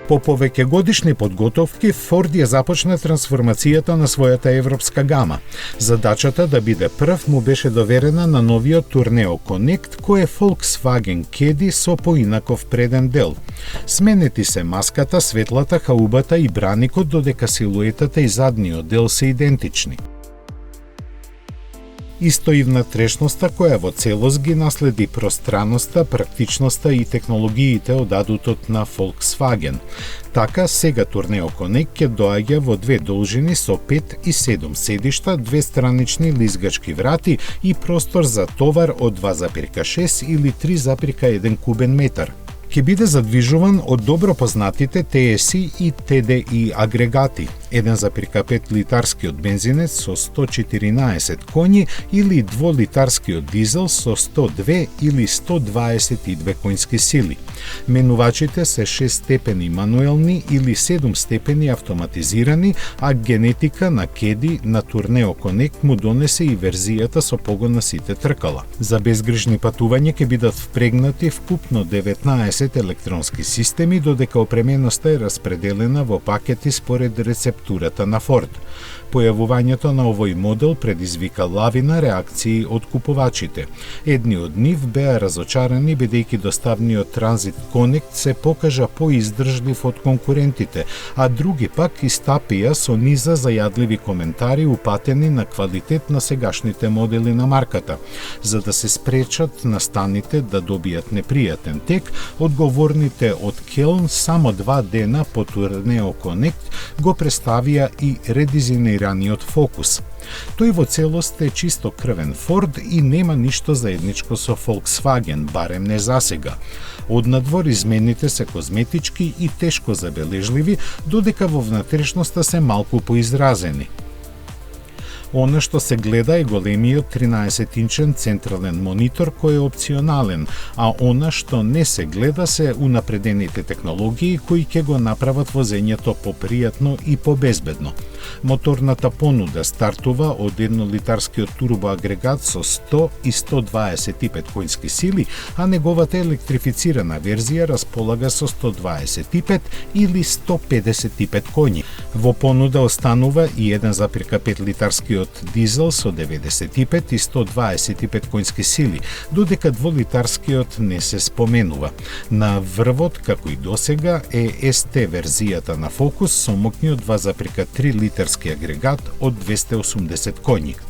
По повеќегодишни подготовки, Форд ја започна трансформацијата на својата европска гама. Задачата да биде прв му беше доверена на новиот Tourneo Connect, кој е Volkswagen Caddy со поинаков преден дел. Сменети се маската, светлата, хаубата и браникот, додека силуетата и задниот дел се идентични. Исто и внатрешноста која во целост ги наследи пространноста, практичноста и технологиите од адутот на Volkswagen. Така, сега Tourneo Connect ќе доаѓа во две должини со 5 и 7 седишта, две странични лизгачки врати и простор за товар од 2,6 или 3,1 кубен метар. Ќе биде задвижуван од добро познатите TSI и TDI агрегати, 1,5 литарскиот бензинец со 114 коњи или 2-литарскиот дизел со 102 или 122 коњски сили. Менувачите се 6 степени мануелни или 7 степени автоматизирани, а генетика на Caddy на Tourneo Connect му донесе и верзијата со погон на сите тркала. За безгрижни патување ќе бидат впрегнати вкупно 19 електронски системи, додека опременоста е распределена во пакети според рецептурата на Ford. Појавувањето на овој модел предизвика лавина реакции од купувачите. Едни од нив беа разочарани бидејќи доставниот Transit Connect се покажа поиздржлив од конкурентите, а други пак истапија со низа зајадливи коментари упатени на квалитет на сегашните модели на марката. За да се спречат настаните да добијат непријатен тек, одговорните од Келн само 2 дена по Tourneo Connect го представија и редизајнираниот Focus. Тој во целост е чисто крвен Форд и нема ништо заедничко со Volkswagen, барем не засега. Однадвор измените се козметички и тешко забележливи, додека во внатрешноста се малку поизразени. Она што се гледа е големиот 13-инчен централен монитор кој е опционален, а она што не се гледа се унапредените технологии кои ќе го направат возењето попријатно и побезбедно. Моторната понуда стартува од 1-литарскиот турбоагрегат со 100 и 125 коњски сили, а неговата електрифицирана верзија располага со 125 или 155 коњи. Во понуда останува и 1,5 литарскиот дизел со 95 и 125 коњски сили, додека 2-литарскиот не се споменува. На врвот, како и досега, е ST верзијата на Focus со моќниот 2,3 литарски агрегат од 280 коњи.